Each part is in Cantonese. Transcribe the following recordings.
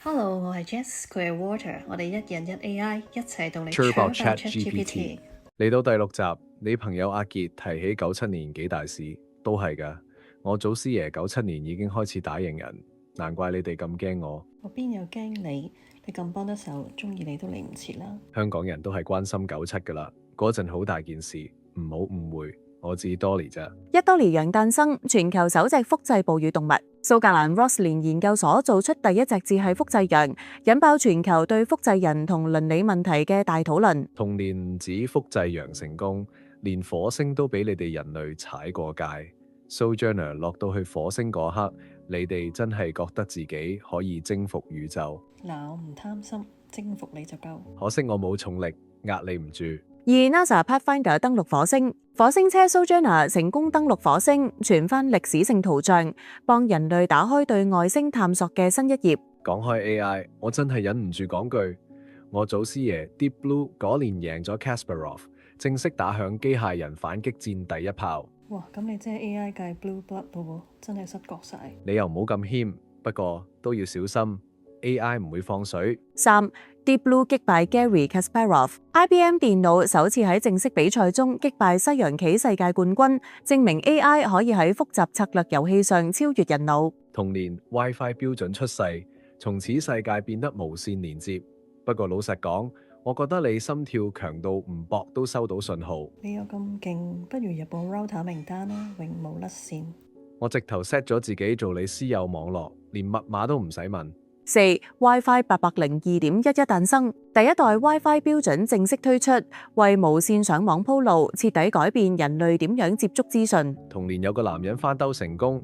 Hello，我係 Jess，佢係 Water，我哋一人一 AI 一齊到你 Sure about ChatGPT。嚟到第6集，你朋友阿傑提起97年幾大事，都係㗎。我祖師爺97年已經開始打贏人，難怪你哋咁驚我。我邊有驚你？你咁幫得手，鍾意你都嚟唔切啦。香港人都係關心97㗎啦，嗰陣好大件事，唔好誤會。我指 Dolly 咋。一多利羊誕生，全球首隻複製哺乳動物。蘇格蘭 Roslin 研究所做出第一隻自係複製羊，引爆全球對複製人同倫理問題嘅大討論。同年唔止複製羊成功，連火星都俾你哋人類踩過界。Sojourner 落到去火星嗰刻，你哋真係覺得自己可以征服宇宙。嗱，我唔貪心，征服你就夠。可惜我冇重力，壓你唔住。而 NASA Pathfinder 登陸火星，火星車 Sojourner 成功登陸火星，傳翻歷史性圖像，幫人類打開對外星探索嘅新一頁。講開 AI，我真係忍唔住講句，我祖師爺 Deep Blue 嗰年贏咗 Kasparov， 正式打響機械人反擊戰第一炮。哇，咁你即係 AI 界 Blue Blood 咯，真係失覺晒。你又唔好咁謙，不過都要小心 AI 唔會放水。3. Deep Blue 擊敗 Garry Kasparov。IBM 電腦首次喺正式比賽中擊敗西洋棋世界冠軍，證明 AI 可以喺複雜策略遊戲上超越人腦。同年 WiFi 標準出世，從此世界變得無線連接。不過老實講，我覺得你心跳強到唔搏都收到信號。你有咁勁，不如入報 router 名單啦，永無甩線。我直頭 set 咗自己做你私有網絡，連密碼都唔使問。4. WiFi 802.11誕生，第一代 WiFi 標準正式推出，為無線上網鋪路，徹底改變人類點樣接觸資訊。同年有個男人翻兜成功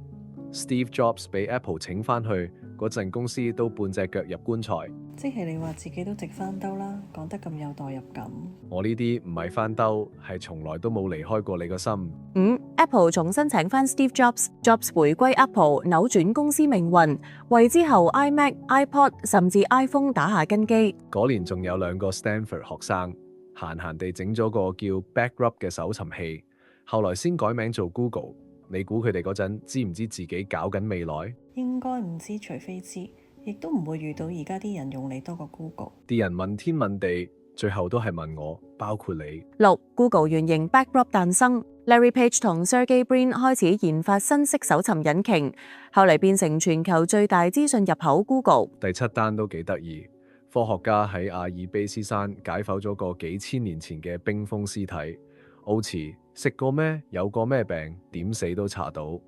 ，Steve Jobs 俾 Apple 請翻去，嗰陣公司都半隻腳入棺材。即係你話自己都直翻兜啦，講得咁有代入感。我呢啲唔係翻兜，係從來都冇離開過你個心。5. Apple 重新請翻 Steve Jobs 回歸 Apple， 扭轉公司命運，為之後 iMac、iPod 甚至 iPhone 打下根基。嗰年仲有2個 Stanford 學生閒閒地整咗個叫 Backrub 嘅搜尋器，後來先改名做 Google。你估佢哋嗰陣知唔知自己搞緊未來？應該唔知，除非知，亦都唔會遇到而家啲人用你多過 Google。啲人問天問地，最後都係問我，包括你。6. Google 原型 Backrub 誕生， Larry Page 同 Sergey Brin 開始研發新式搜尋引擎，後嚟變成全球最大資訊入口 Google。第7單都幾得意，科學家喺阿爾卑斯山解剖咗個幾千年前嘅冰封屍體。奧茨食過咩？有過咩病？點死都查到。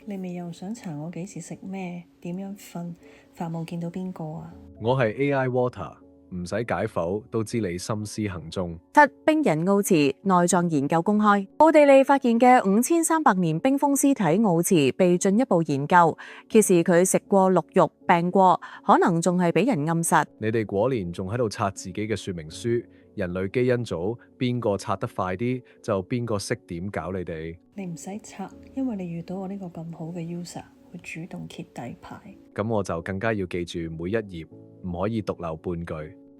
你咪又想查我幾時食咩？點樣瞓？發夢見到邊個啊？我係 AI Water，唔使解剖都知你心思行蹤。7. 冰人奧茨內臟研究公開，奧地利發現嘅5300年冰封屍體奧茨被進一步研究，揭示佢食過鹿肉，病過，可能仲係俾人暗殺。你哋果年仲喺度刷自己嘅說明書，人類基因組邊個刷得快啲，就邊個識點搞你哋。你唔使刷，因為你遇到我呢個咁好嘅 user，會主動揭底牌。咁我就更加要記住每一頁，唔可以獨漏半句。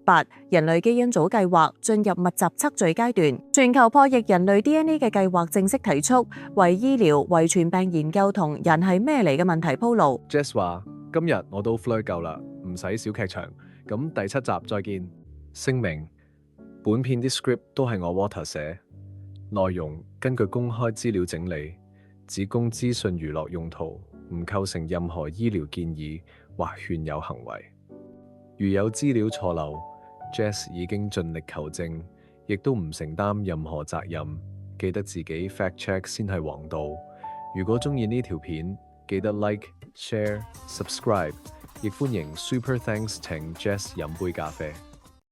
8. 人類基因組計劃進入密集測序階段，全球破譯人類 DNA 嘅計劃正式提速，為醫療、遺傳病研究同人係咩嚟嘅問題鋪路。Jess 話：今日我都 flirt 夠啦，唔使小劇場。咁第7集再見。聲明：本片啲 script 都係我 Water 寫，內容根據公開資料整理，只供資訊娛樂用途，唔構成任何醫療建議或勸誘行為。如有資料錯漏，Jess 已經盡力求證，亦都唔承擔任何責任。記得自己 fact check 先係王道。如果鍾意呢條片，記得 like、share、subscribe，亦歡迎 super thanks 請 Jess 飲杯咖啡。